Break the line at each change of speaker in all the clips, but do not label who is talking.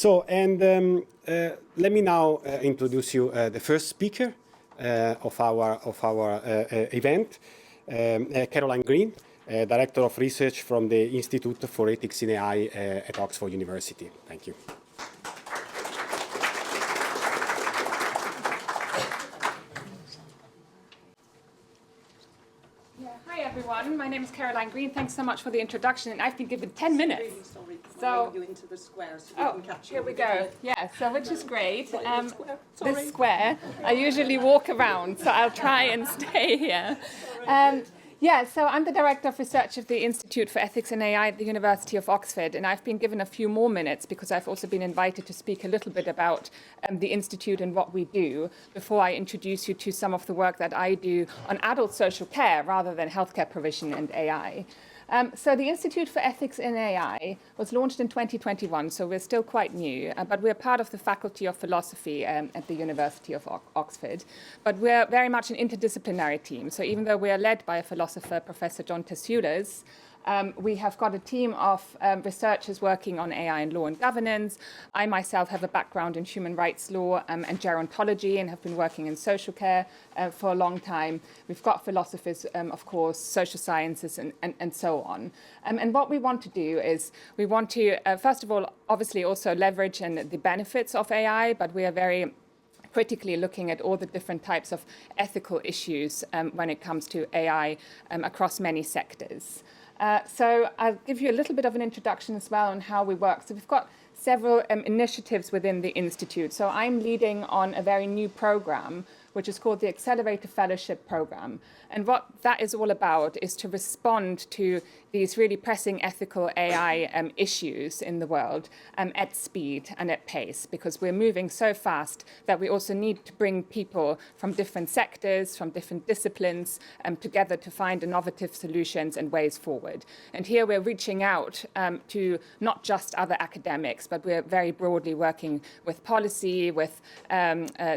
Let me now introduce you the first speaker of our event, Caroline Green, Director of Research from the Institute for Ethics in AI at Oxford University. Thank you.
Hi everyone, my name is Caroline Green. Thanks so much for the introduction, and I've been given 10 minutes.
Really sorry,
so
you into the square so we can catch you.
Here we go. Yeah, so which is great.
Sorry.
This square, I usually walk around, so I'll try and stay here. Yeah, so I'm the Director of Research of the Institute for Ethics in AI at the University of Oxford, and I've been given a few more minutes because I've also been invited to speak a little bit about the Institute and what we do before I introduce you to some of the work that I do on adult social care rather than healthcare provision and AI. So the Institute for Ethics in AI was launched in 2021, so we're still quite new, but we're part of the Faculty of Philosophy at the University of Oxford. But we're very much an interdisciplinary team, so even though we are led by a philosopher, Professor John Tessoulas, we have got a team of researchers working on AI and law and governance. I myself have a background in human rights law and gerontology and have been working in social care for a long time. We've got philosophers, of course, social sciences and so on. And what we want to do is we want to, first of all, obviously also leverage the benefits of AI, but we are very critically looking at all the different types of ethical issues when it comes to AI across many sectors. So I'll give you a little bit of an introduction as well on how we work. So we've got several initiatives within the Institute. So I'm leading on a very new program, which is called the Accelerator Fellowship Program. And what that is all about is to respond to these really pressing ethical AI issues in the world at speed and at pace, because we're moving so fast that we also need to bring people from different sectors, from different disciplines together to find innovative solutions and ways forward. And here we're reaching out to not just other academics, but we're very broadly working with policy, with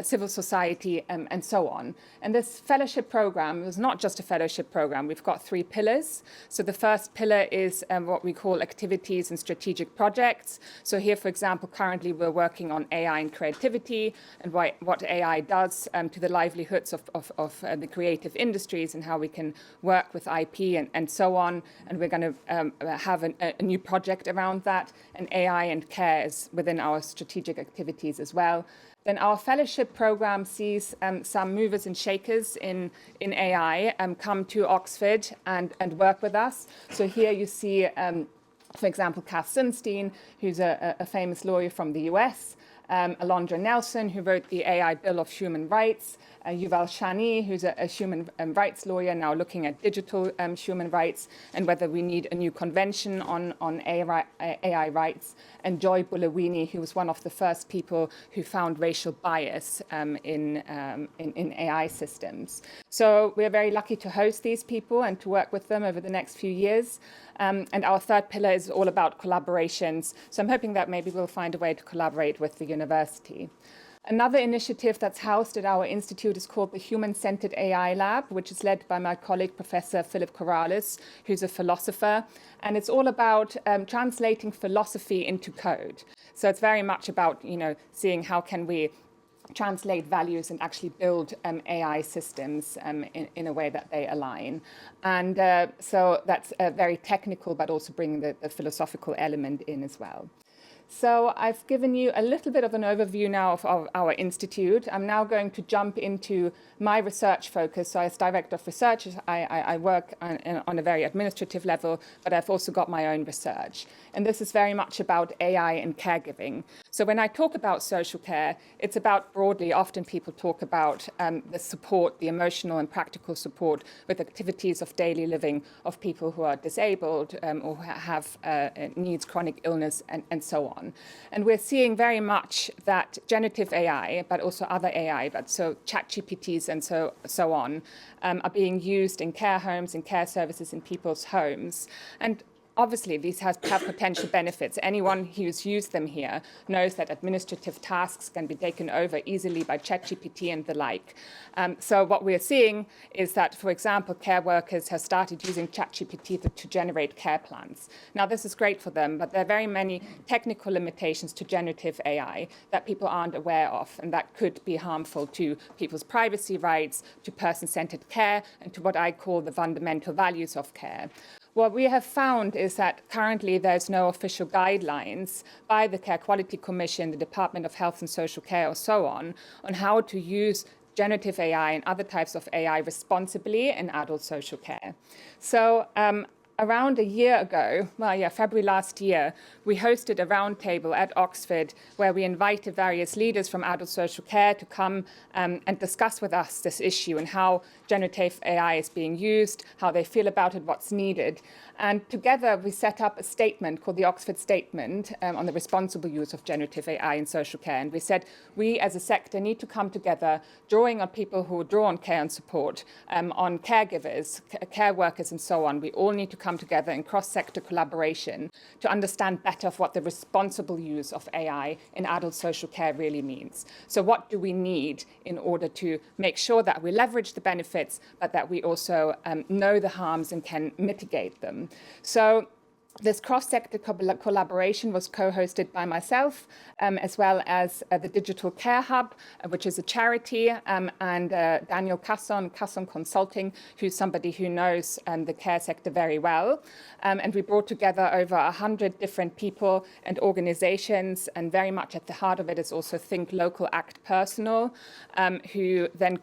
civil society, and so on. And this fellowship program is not just a fellowship program. We've got 3 pillars. So the first pillar is what we call activities and strategic projects. So here, for example, currently we're working on AI and creativity and what AI does to the livelihoods of the creative industries and how we can work with IP and so on. And we're going to have a new project around that. And AI and care is within our strategic activities as well. Then our fellowship program sees some movers and shakers in AI come to Oxford and work with us. So here you see, for example, Cath Sunstein, who's a famous lawyer from the US, Alondra Nelson, who wrote the AI Bill of Human Rights, Yuval Shani, who's a human rights lawyer now looking at digital human rights and whether we need a new convention on AI rights, and Joy Bulawini, who was one of the first people who found racial bias in AI systems. So we're very lucky to host these people and to work with them over the next few years. And our third pillar is all about collaborations. So I'm hoping that maybe we'll find a way to collaborate with the university. Another initiative that's housed at our institute is called the Human-Centered AI Lab, which is led by my colleague, Professor Philip Corrales, who's a philosopher. And it's all about translating philosophy into code. So it's very much about, seeing how can we translate values and actually build AI systems in a way that they align. And so that's very technical, but also bringing the philosophical element in as well. So I've given you a little bit of an overview now of our institute. I'm now going to jump into my research focus. So as Director of Research, I work on a very administrative level, but I've also got my own research. And this is very much about AI and caregiving. So when I talk about social care, it's about broadly, often people talk about the support, the emotional and practical support with activities of daily living of people who are disabled or have needs, chronic illness, and so on. And we're seeing very much that generative AI, but also other AI, but so ChatGPTs and so on, are being used in care homes, in care services, in people's homes. And obviously, these have potential benefits. Anyone who's used them here knows that administrative tasks can be taken over easily by ChatGPT and the like. So what we're seeing is that, for example, care workers have started using ChatGPT to generate care plans. Now, this is great for them, but there are very many technical limitations to generative AI that people aren't aware of, and that could be harmful to people's privacy rights, to person-centered care, and to what I call the fundamental values of care. What we have found is that currently there's no official guidelines by the Care Quality Commission, the Department of Health and Social Care, or so on how to use generative AI and other types of AI responsibly in adult social care. So around a year ago, February last year, we hosted a roundtable at Oxford where we invited various leaders from adult social care to come and discuss with us this issue and how generative AI is being used, how they feel about it, what's needed. And together we set up a statement called the Oxford Statement on the responsible use of generative AI in social care. And we said we as a sector need to come together, drawing on people who draw on care and support, on caregivers, care workers and so on. We all need to come together in cross-sector collaboration to understand better of what the responsible use of AI in adult social care really means. So what do we need in order to make sure that we leverage the benefits, but that we also know the harms and can mitigate them? So this cross-sector collaboration was co-hosted by myself, as well as the Digital Care Hub, which is a charity, and Daniel Casson Consulting, who's somebody who knows the care sector very well. And we brought together over 100 different people and organizations, and very much at the heart of it is also Think Local, Act Personal, who then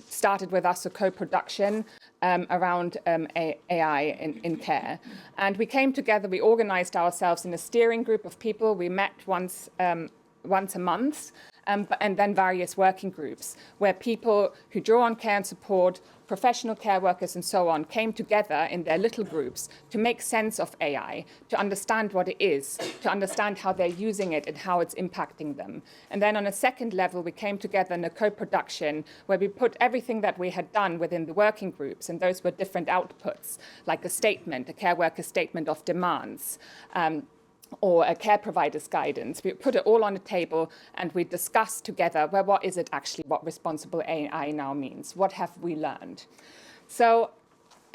started with us a co-production around AI in care. And we came together, we organized ourselves in a steering group of people. We met once a month, and then various working groups where people who draw on care and support, professional care workers and so on, came together in their little groups to make sense of AI, to understand what it is, to understand how they're using it and how it's impacting them. And then on a second level, we came together in a co-production where we put everything that we had done within the working groups, and those were different outputs, like a statement, a care worker statement of demands, or a care provider's guidance. We put it all on the table and we discussed together, well, what is it actually, what responsible AI now means? What have we learned? So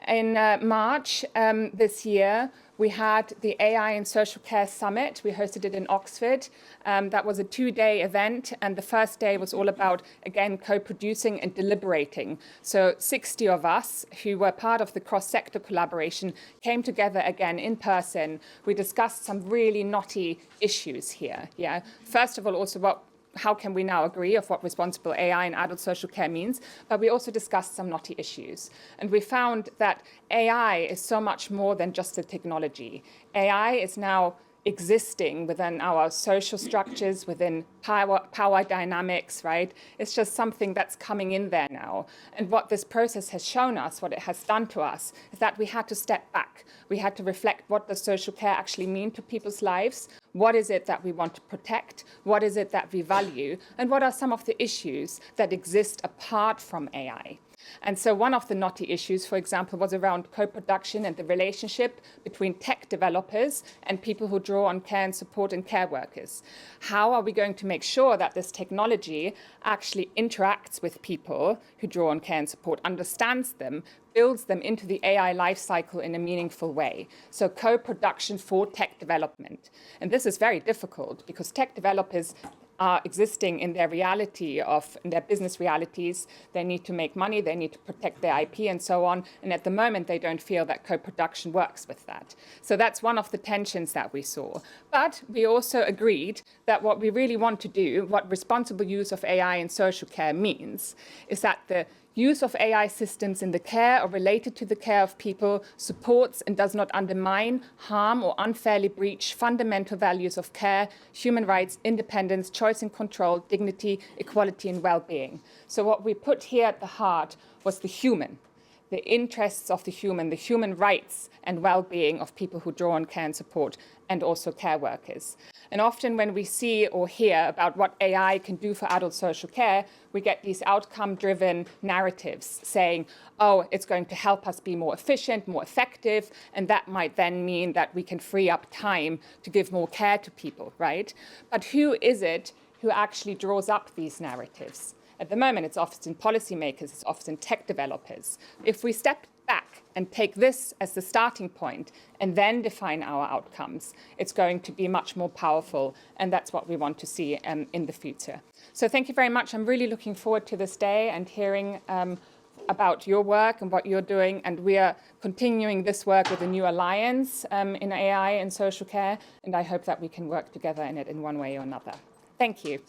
in March this year, we had the AI in Social Care Summit. We hosted it in Oxford. That was a 2-day event, and the first day was all about, again, co-producing and deliberating. So 60 of us who were part of the cross-sector collaboration came together again in person. We discussed some really knotty issues here. Yeah. First of all, also how can we now agree of what responsible AI in adult social care means? But we also discussed some knotty issues. And we found that AI is so much more than just a technology. AI is now existing within our social structures, within power dynamics, right? It's just something that's coming in there now. And what this process has shown us, what it has done to us, is that we had to step back. We had to reflect what does social care actually mean to people's lives? What is it that we want to protect? What is it that we value? And what are some of the issues that exist apart from AI? And so one of the knotty issues, for example, was around co-production and the relationship between tech developers and people who draw on care and support and care workers. How are we going to make sure that this technology actually interacts with people who draw on care and support, understands them, builds them into the AI lifecycle in a meaningful way? So co-production for tech development. And this is very difficult because tech developers are existing in their reality in their business realities. They need to make money, they need to protect their IP and so on. And at the moment, they don't feel that co-production works with that. So that's one of the tensions that we saw. But we also agreed that what we really want to do, what responsible use of AI in social care means, is that the use of AI systems in the care or related to the care of people supports and does not undermine, harm, or unfairly breach fundamental values of care, human rights, independence, choice and control, dignity, equality, and well-being. So what we put here at the heart was the human, the interests of the human rights and well-being of people who draw on care and support, and also care workers. And often when we see or hear about what AI can do for adult social care, we get these outcome-driven narratives saying, oh, it's going to help us be more efficient, more effective, and that might then mean that we can free up time to give more care to people, right? But who is it who actually draws up these narratives? At the moment, it's often policymakers, it's often tech developers. If we step back and take this as the starting point and then define our outcomes, it's going to be much more powerful, and that's what we want to see in the future. So thank you very much. I'm really looking forward to this day and hearing about your work and what you're doing, and we are continuing this work with a new alliance in AI and social care, and I hope that we can work together in it in one way or another. Thank you.